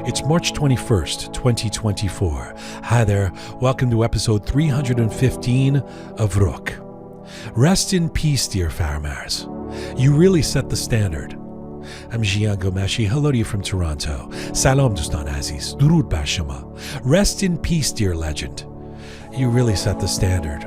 It's March 21st, 2024. Hi there, welcome to episode 315 of Roqe. Rest in peace, dear Faramarz. You really set the standard. I'm Jian Gomeshi. Hello to you from Toronto. Salam Dostan Aziz. Durud bar shama. Rest in peace, dear legend. You really set the standard.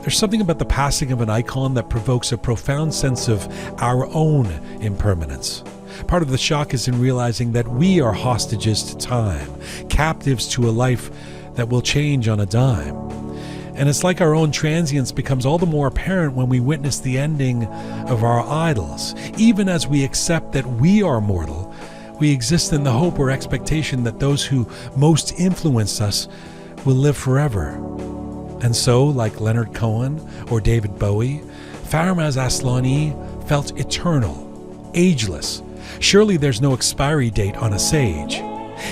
There's something about the passing of an icon that provokes a profound sense of our own impermanence. Part of the shock is in realizing that we are hostages to time, captives to a life that will change on a dime. And it's like our own transience becomes all the more apparent when we witness the ending of our idols. Even as we accept that we are mortal, we exist in the hope or expectation that those who most influence us will live forever. And so, like Leonard Cohen or David Bowie, Faramarz Aslani felt eternal, ageless. Surely there's no expiry date on a sage.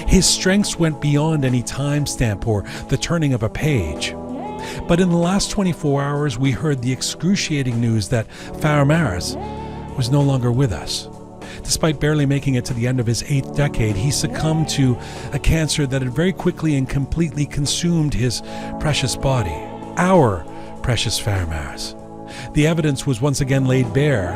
His strengths went beyond any timestamp or the turning of a page. But in the last 24 hours, we heard the excruciating news that Faramarz was no longer with us. Despite barely making it to the end of his 8th decade, he succumbed to a cancer that had very quickly and completely consumed his precious body. Our precious Faramarz. The evidence was once again laid bare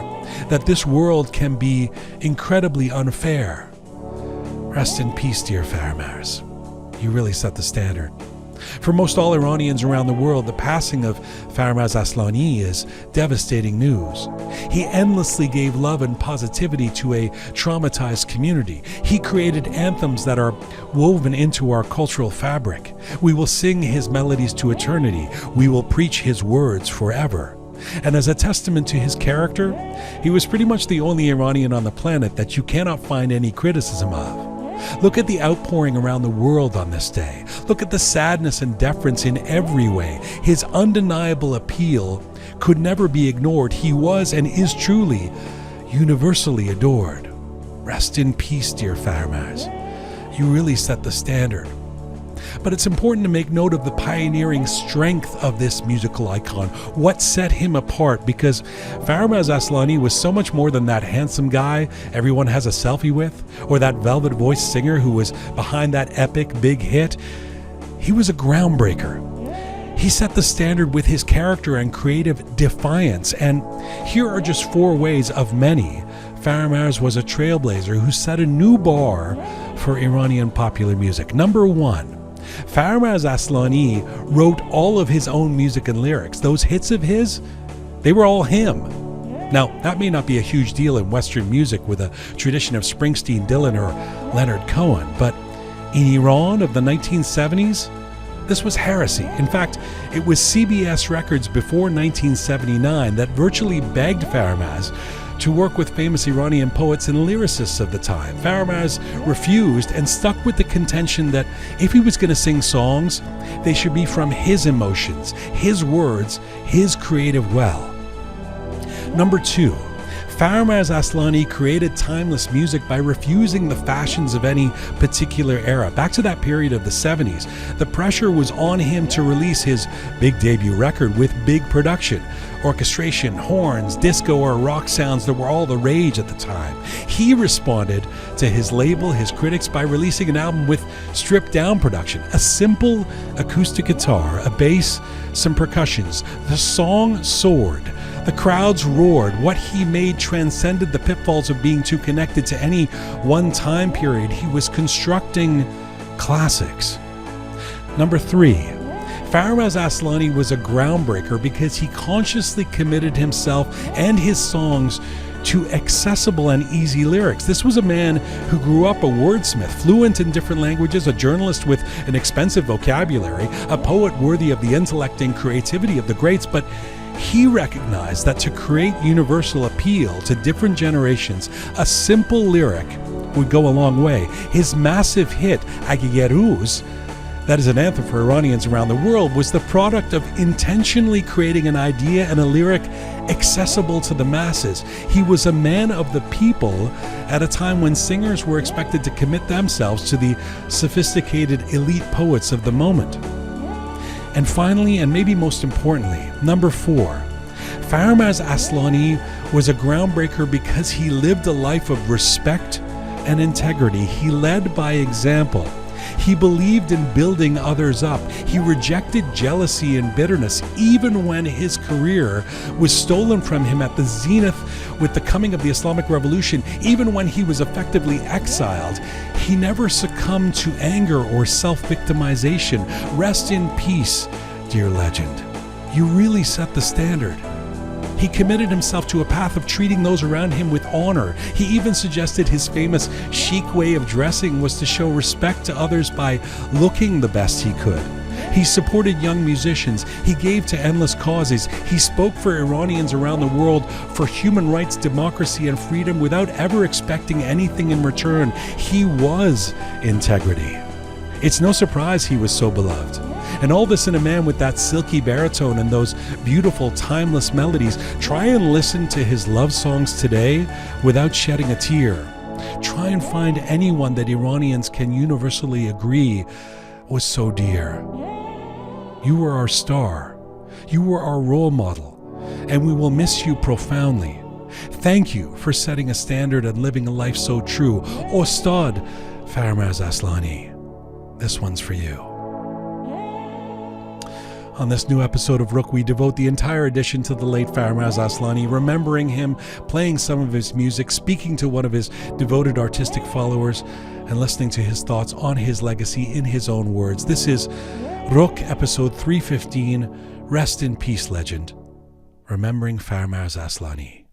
that this world can be incredibly unfair. Rest in peace, dear Faramarz. You really set the standard. For most all Iranians around the world, the passing of Faramarz Aslani is devastating news. He endlessly gave love and positivity to a traumatized community. He created anthems that are woven into our cultural fabric. We will sing his melodies to eternity. We will preach his words forever. And as a testament to his character, he was pretty much the only Iranian on the planet that you cannot find any criticism of. Look at the outpouring around the world on this day. Look at the sadness and deference in every way. His undeniable appeal could never be ignored. He was and is truly universally adored. Rest in peace, dear Faramarz. You really set the standard. But it's important to make note of the pioneering strength of this musical icon, what set him apart, because Faramarz Aslani was so much more than that handsome guy everyone has a selfie with, or that velvet-voiced singer who was behind that epic big hit. He was a groundbreaker. He set the standard with his character and creative defiance, and here are just 4 ways of many. Faramarz was a trailblazer who set a new bar for Iranian popular music. Number 1. Faramarz Aslani wrote all of his own music and lyrics. Those hits of his, they were all him. Now, that may not be a huge deal in Western music with a tradition of Springsteen, Dylan, or Leonard Cohen, but in Iran of the 1970s, this was heresy. In fact, it was CBS Records before 1979 that virtually begged Faramarz to work with famous Iranian poets and lyricists of the time. Faramarz refused and stuck with the contention that if he was going to sing songs, they should be from his emotions, his words, his creative well. Number 2. Faramarz Aslani created timeless music by refusing the fashions of any particular era. Back to that period of the 70s, the pressure was on him to release his big debut record with big production, orchestration, horns, disco or rock sounds that were all the rage at the time. He responded to his label, his critics, by releasing an album with stripped down production, a simple acoustic guitar, a bass, some percussions. The song soared. The crowds roared. What he made transcended the pitfalls of being too connected to any one time period. He was constructing classics. Number 3. Faramarz Aslani was a groundbreaker because he consciously committed himself and his songs to accessible and easy lyrics. This was a man who grew up a wordsmith, fluent in different languages, a journalist with an expensive vocabulary, a poet worthy of the intellect and creativity of the greats, but he recognized that to create universal appeal to different generations, a simple lyric would go a long way. His massive hit, Agigeruz, that is an anthem for Iranians around the world, was the product of intentionally creating an idea and a lyric accessible to the masses. He was a man of the people at a time when singers were expected to commit themselves to the sophisticated elite poets of the moment. And finally, and maybe most importantly, number 4, Faramarz Aslani was a groundbreaker because he lived a life of respect and integrity. He led by example. He believed in building others up. He rejected jealousy and bitterness, even when his career was stolen from him at the zenith with the coming of the Islamic Revolution. Even when he was effectively exiled, he never succumbed to anger or self-victimization. Rest in peace, dear legend. You really set the standard. He committed himself to a path of treating those around him with honor. He even suggested his famous chic way of dressing was to show respect to others by looking the best he could. He supported young musicians. He gave to endless causes. He spoke for Iranians around the world for human rights, democracy, and freedom without ever expecting anything in return. He was integrity. It's no surprise he was so beloved. And all this in a man with that silky baritone and those beautiful, timeless melodies. Try and listen to his love songs today without shedding a tear. Try and find anyone that Iranians can universally agree was so dear. You were our star. You were our role model. And we will miss you profoundly. Thank you for setting a standard and living a life so true. Ustad Faramarz Aslani, this one's for you. On this new episode of Roqe, we devote the entire edition to the late Faramarz Aslani, remembering him, playing some of his music, speaking to one of his devoted artistic followers, and listening to his thoughts on his legacy in his own words. This is Roqe, episode 315, Rest in Peace, Legend, remembering Faramarz Aslani.